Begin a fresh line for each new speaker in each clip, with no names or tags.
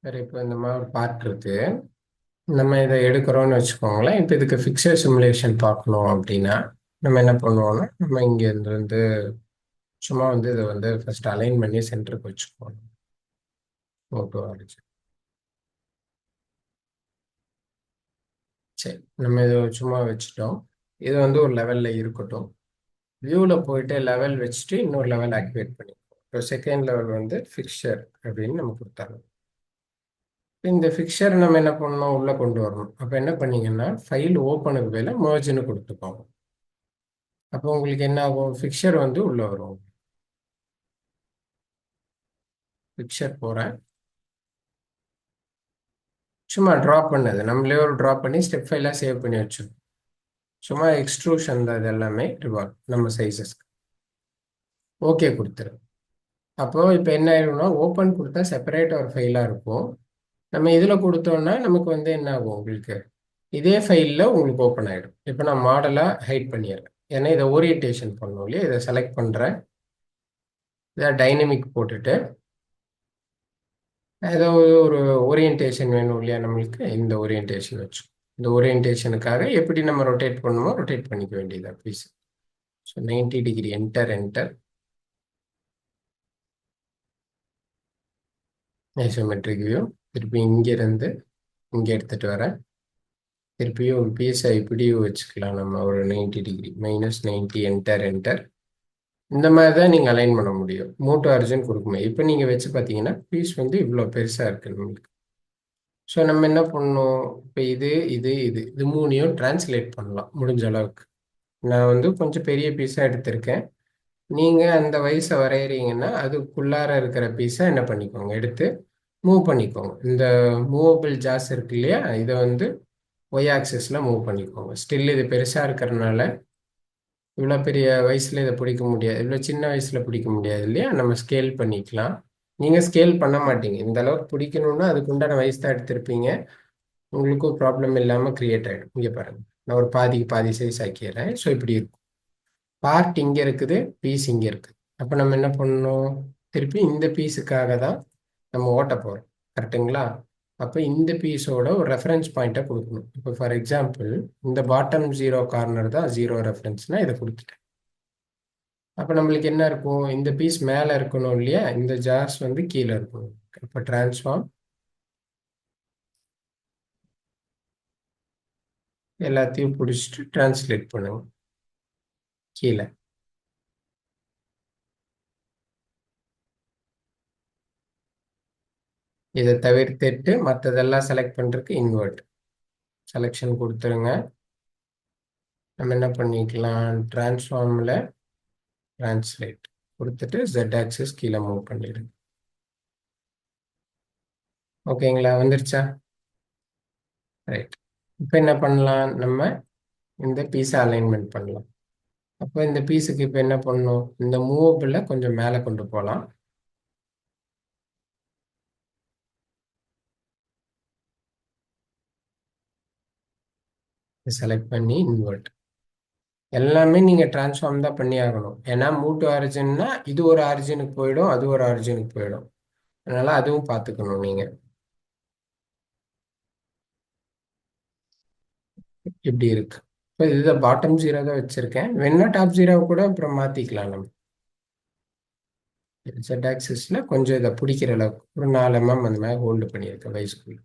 சரி, இப்போ இந்த மாதிரி ஒரு பார்ட் இருக்கு. நம்ம இதை எடுக்கிறோம்னு வச்சுக்கோங்களேன். இப்போ இதுக்கு ஃபிக்சர் சிமுலேஷன் பார்க்கணும் அப்படின்னா நம்ம என்ன பண்ணுவோம்னா, நம்ம இங்கே இருந்து சும்மா இதை ஃபர்ஸ்ட் அலைன் பண்ணி சென்டருக்கு வச்சுக்கோணும். ஃபோட்டோ அடிச்சு சரி, நம்ம இதை சும்மா வச்சுட்டோம். இது ஒரு லெவலில் இருக்கட்டும். வியூவில் போயிட்டு லெவல் வச்சுட்டு இன்னொரு லெவல் ஆக்டிவேட் பண்ணிப்போம். இப்போ செகண்ட் லெவல் ஃபிக்சர் அப்படின்னு நம்ம கொடுத்தாங்க. இந்த ஃபிக்சர் நம்ம என்ன பண்ணணும், உள்ளே கொண்டு வரணும். அப்போ என்ன பண்ணீங்கன்னா, ஃபைல் ஓப்பனுக்கு மேலே மர்ஜ்னு கொடுத்துக்கோங்க. அப்போ உங்களுக்கு என்ன ஆகும், ஃபிக்சர் உள்ளே வரும். ஃபிக்சர் போகிறேன், சும்மா ட்ராப் பண்ணது நம்மளே ஒரு ட்ராப் பண்ணி ஸ்டெப் ஃபைலாக சேவ் பண்ணி வச்சோம். சும்மா எக்ஸ்ட்ரூஷன் தான், இது எல்லாமே ரிவால்வ் நம்ம சைஸஸ்க்கு. ஓகே கொடுத்துரு. அப்போது இப்போ என்ன ஆயிடும்னா, ஓப்பன் கொடுத்தா செப்பரேட் ஒரு ஃபைலாக இருக்கும். நம்ம இதில் கொடுத்தோம்னா நமக்கு என்ன ஆகும், உங்களுக்கு இதே ஃபைலில் உங்களுக்கு ஓப்பன் ஆகிடும். இப்போ நான் மாடலாக ஹைட் பண்ணிடுறேன். ஏன்னா இதை ஓரியன்டேஷன் பண்ணணும் இல்லையா, இதை செலக்ட் பண்ணுறேன். இதை டைனமிக் போட்டுட்டு ஏதோ ஒரு ஓரியன்டேஷன் வேணும் இல்லையா நம்மளுக்கு, இந்த ஓரியன்டேஷன் வச்சு இந்த ஓரியன்டேஷனுக்காக எப்படி நம்ம ரொட்டேட் பண்ணணுமோ ரொட்டேட் பண்ணிக்க வேண்டியதா please. So 90 degree enter enter. Isometric view திருப்பி இங்கேருந்து இங்கே எடுத்துகிட்டு வரேன். திருப்பியும் ஒரு பீஸை இப்படி வச்சுக்கலாம் நம்ம, ஒரு 90 டிகிரி -90 என்டர் என்டர். இந்த மாதிரி தான் நீங்கள் அலைன் பண்ண முடியும். மூட்டு அர்ஜுன் கொடுக்குமே. இப்போ நீங்கள் வச்சு பார்த்தீங்கன்னா பீஸ் இவ்வளோ பெருசாக இருக்குது நம்மளுக்கு. ஸோ நம்ம என்ன பண்ணணும், இப்போ இது இது இது இது மூணையும் டிரான்ஸ்லேட் பண்ணலாம் முடிஞ்ச அளவுக்கு. நான் கொஞ்சம் பெரிய பீஸாக எடுத்திருக்கேன். நீங்கள் அந்த வயசை வரைகிறீங்கன்னா அதுக்குள்ளார இருக்கிற பீஸை என்ன பண்ணிக்கோங்க, எடுத்து மூவ் பண்ணிக்கோங்க. இந்த மூவபிள் ஜாஸ் இருக்கு இல்லையா, இதை ஒய் ஆக்சிஸில் மூவ் பண்ணிக்கோங்க. ஸ்டில் இது பெருசாக இருக்கிறதுனால இவ்வளோ பெரிய வயசில் இதை பிடிக்க முடியாது, இவ்வளோ சின்ன வயசில் பிடிக்க முடியாது இல்லையா, நம்ம ஸ்கேல் பண்ணிக்கலாம். நீங்கள் ஸ்கேல் பண்ண மாட்டீங்க, இந்த அளவுக்கு பிடிக்கணும்னா அதுக்கு உண்டான வயசு தான் எடுத்திருப்பீங்க. உங்களுக்கும் ப்ராப்ளம் இல்லாமல் க்ரியேட் ஆகிடும். இங்கே பாருங்கள், நான் ஒரு பாதிக்கு பாதி சைஸ் ஆக்கிடுறேன். ஸோ இப்படி இருக்கும். பார்ட் இங்கே இருக்குது, பீஸ் இங்கே இருக்குது. அப்போ நம்ம என்ன பண்ணணும், திருப்பி இந்த பீஸுக்காக தான் நம்ம ஓட்ட போகிறோம். கரெக்டுங்களா? அப்போ இந்த பீஸோட ஒரு ரெஃபரன்ஸ் பாயிண்ட்டை கொடுக்கணும். இப்போ ஃபார் எக்ஸாம்பிள் இந்த பாட்டம் 0 கார்னர் தான் 0 ரெஃபரன்ஸ்னால் இதை கொடுத்துட்டேன். அப்போ நம்மளுக்கு என்ன இருக்கும், இந்த பீஸ் மேலே இருக்கணும் இல்லையா, இந்த ஜார்ஸ் கீழே இருக்கணும். அப்போ டிரான்ஸ்ஃபார்ம் எல்லாத்தையும் பிடிச்சிட்டு டிரான்ஸ்லேட் பண்ணுங்க கீழே. இதை தவிர்த்துட்டு மற்றதெல்லாம் செலக்ட் பண்ணுறதுக்கு இன்வெர்ட் செலெக்ஷன் கொடுத்துருங்க. நம்ம என்ன பண்ணிக்கலாம், டிரான்ஸ்ஃபார்மில் டிரான்ஸ்லேட் கொடுத்துட்டு Z ஆக்சிஸ் கீழே மூவ் பண்ணிடுங்க. ஓகேங்களா, வந்துருச்சா? ரைட். இப்போ என்ன பண்ணலாம், நம்ம இந்த பீஸை அலைன்மெண்ட் பண்ணலாம். அப்போ இந்த பீஸுக்கு இப்போ என்ன பண்ணணும், இந்த மூவபிளை கொஞ்சம் மேலே கொண்டு போகலாம். செலக்ட் பண்ணி இன்வெர்ட். எல்லாமே நீங்கள் டிரான்ஸ்ஃபார்ம் தான் பண்ணி ஆகணும். ஏன்னா மூவ் டு ஆரிஜின்னா இது ஒரு ஆரிஜினுக்கு போயிடும், அது ஒரு ஆரிஜினுக்கு போயிடும். அதனால அதுவும் பார்த்துக்கணும் நீங்கள். இப்படி இருக்கு. இப்போ இதுதான் பாட்டம் 0 தான் வச்சுருக்கேன். வேணா டாப் 0 கூட அப்புறம் மாற்றிக்கலாம். நம்ம Z ஆக்சிஸில் கொஞ்சம் இதை பிடிக்கிற அளவுக்கு ஒரு 4 mm அந்த மாதிரி ஹோல்டு பண்ணியிருக்கேன் வயசுக்குள்ள.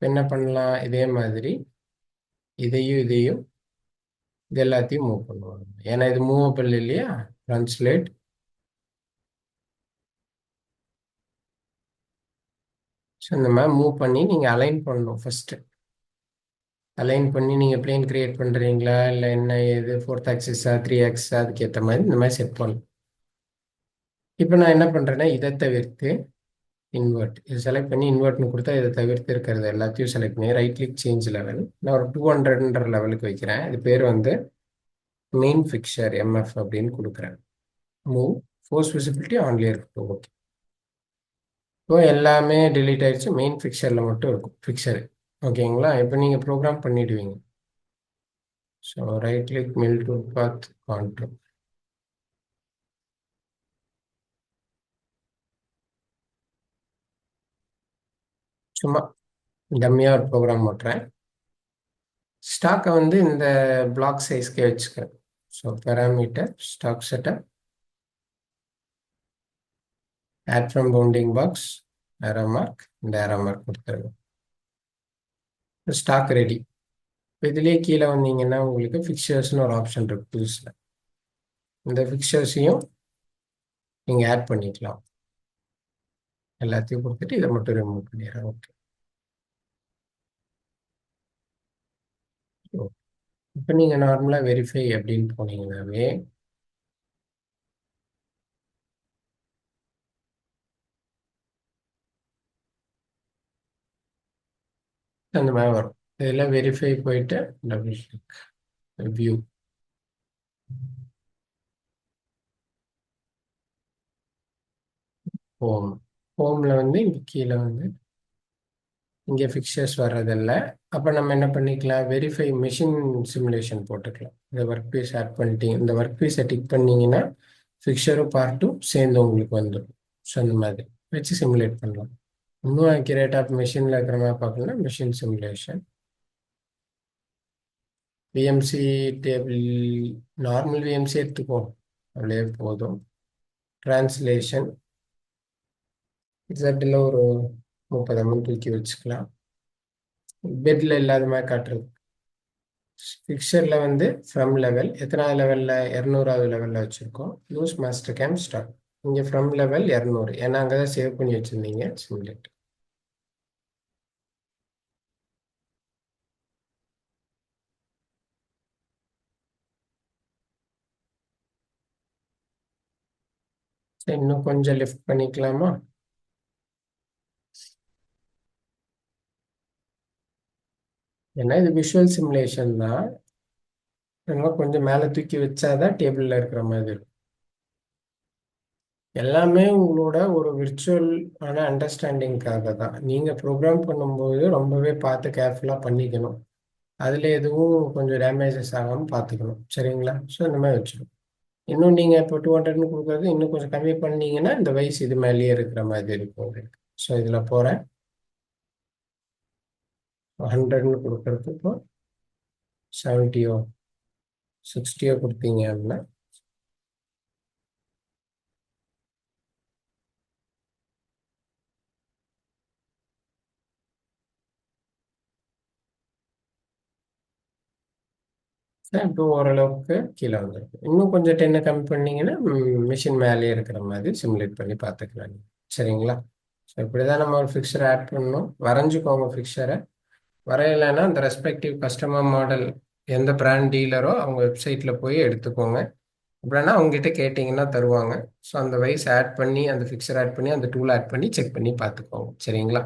என்ன பண்ணலாம், இதே மாதிரி இதையும் இதையும் இது எல்லாத்தையும் மூவ் பண்ணுவாங்க. ஏன்னா இது மூவபிள் இல்லையா, டிரான்ஸ்லேட். ஸோ இந்த மாதிரி மூவ் பண்ணி நீங்கள் அலைன் பண்ணணும். ஃபஸ்ட்டு அலைன் பண்ணி நீங்கள் பிளேன் கிரியேட் பண்ணுறீங்களா இல்லை என்ன, இது 4th ஆக்சிஸா 3 ஆக்சிஸா, அதுக்கேற்ற மாதிரி இந்த மாதிரி செட் பண்ணணும். இப்போ நான் என்ன பண்ணுறேன்னா, இதை தவிர்த்து இன்வெர்ட் இது செலக்ட் பண்ணி இன்வெர்ட்னு கொடுத்தா இதை தவிர்த்து இருக்கிறது எல்லாத்தையும் செலக்ட் பண்ணி ரைட் கிளிக் சேஞ்ச் லெவல். நான் ஒரு 200ன்ற லெவலுக்கு வைக்கிறேன். இது பேர் மெயின் ஃபிக்சர் MF அப்படின்னு கொடுக்குறேன். மூவ் ஃபோர்ஸ் விசிபிலிட்டி ஆன்லேயே இருக்கும். ஓகே, இப்போ எல்லாமே டிலீட் ஆயிடுச்சு, மெயின் ஃபிக்சரில் மட்டும் இருக்கும் ஃபிக்சரு. ஓகேங்களா, இப்போ நீங்கள் ப்ரோக்ராம் பண்ணிடுவீங்க. So right click mill tool path contour. சும்மா டம்மியாக ஒரு ப்ரோக்ராம் ஓட்டுறேன். ஸ்டாக்கை வந்து இந்த பிளாக் சைஸ்க்கே வச்சுக்கிறேன். So parameter stock setup, add from bounding box, arrow mark, இந்த ஏரோ மார்க் கொடுத்துருங்க. Stock ready. இதுலேயே கீழே வந்தீங்கன்னா உங்களுக்கு ஃபிக்சர்ஸ்னு ஒரு ஆப்ஷன் இருக்கு புதுசில். இந்த ஃபிக்சர்ஸையும் நீங்கள் ஆட் பண்ணிக்கலாம். எல்லாத்தையும் கொடுத்துட்டு இதை மட்டும் ரிமூவ் பண்ணிடுறேன். ஓகே. இப்போ நீங்கள் நார்மலாக வெரிஃபை அப்படின்னு போனீங்கன்னாவே அந்த மாதிரி வரும். இதெல்லாம் வெரிஃபை போயிட்டு டபுள் கிளிக் வியூ. ஹோம். ஹோமில் வந்து இங்கே கீழே வந்து இங்கே ஃபிக்சர்ஸ் வர்றதில்ல. அப்போ நம்ம என்ன பண்ணிக்கலாம், வெரிஃபை மிஷின் சிமுலேஷன் போட்டுக்கலாம். இந்த ஒர்க் பீஸ் ஆட் பண்ணிட்டீங்க, இந்த ஒர்க் பீஸை டிக் பண்ணீங்கன்னா ஃபிக்சரும் பார்ட்டும் சேர்ந்து உங்களுக்கு வந்துடும். ஸோ அந்த மாதிரி வச்சு சிமுலேட் பண்ணலாம். இன்னும் அக்யூரேட்டாக மிஷினில் இருக்கிற மாதிரி பார்க்கணும்னா machine simulation. VMC table normal VMC எடுத்துக்குவோம், அப்படியே போதும். டிரான்ஸ்லேஷன் இசட்டில் ஒரு 30 mm தூக்கி வச்சுக்கலாம். பெட்டில் இல்லாத மாதிரி காட்டுறது. ஃபிக்சரில் வந்து ஃப்ரம் லெவல் எத்தனாவது லெவலில், 200வது லெவலில் வச்சுருக்கோம். Use master game start. இங்கே ஃப்ரம் லெவல் 200, ஏன்னா அங்கே தான் சேவ் பண்ணி வச்சுருந்தீங்க சிமுலேட். சரி, இன்னும் கொஞ்சம் லிஃப்ட் பண்ணிக்கலாமா? ஏன்னா இது விஷுவல் சிமுலேஷன் தான், அதனால கொஞ்சம் மேலே தூக்கி வச்சாதான் டேபிளில் இருக்கிற மாதிரி இருக்கும். எல்லாமே உங்களோட ஒரு விர்ச்சுவல் ஆன அண்டர்ஸ்டாண்டிங்காக தான். நீங்கள் ப்ரோக்ராம் பண்ணும்போது ரொம்பவே பார்த்து கேர்ஃபுல்லாக பண்ணிக்கணும். அதில் எதுவும் கொஞ்சம் டேமேஜஸ் ஆகாமல் பார்த்துக்கணும். சரிங்களா? ஸோ இந்த மாதிரி வச்சுக்கணும். இன்னும் நீங்கள் இப்போ 200ன்னு கொடுக்குறது இன்னும் கொஞ்சம் கம்மி பண்ணீங்கன்னா இந்த வயசு இது மேலேயே இருக்கிற மாதிரி இருக்கும் உங்களுக்கு. ஸோ இதில் போகிறேன். 100ன்னு கொடுக்குறது இப்போ 70யோ 60யோ கொடுத்தீங்க அப்படின்னா இப்போ ஓரளவுக்கு கீழே வந்துருக்கு. இன்னும் கொஞ்சம் 10 கம்மி பண்ணீங்கன்னா மிஷின் மேலேயே இருக்கிற மாதிரி சிமுலேட் பண்ணி பார்த்துக்கலாம். சரிங்களா? ஸோ இப்படி தான் நம்ம ஒரு ஃபிக்சரை ஆட் பண்ணணும். வரைஞ்சிக்கோங்க ஃபிக்சரை. வரையலைன்னா அந்த ரெஸ்பெக்டிவ் கஸ்டமர் மாடல் எந்த பிராண்ட் டீலரோ அவங்க வெப்சைட்டில் போய் எடுத்துக்கோங்க. அப்படின்னா அவங்ககிட்ட கேட்டிங்கன்னா தருவாங்க. ஸோ அந்த வைஸ் ஆட் பண்ணி அந்த ஃபிக்சர் ஆட் பண்ணி அந்த டூல் ஆட் பண்ணி செக் பண்ணி பார்த்துக்கோங்க. சரிங்களா?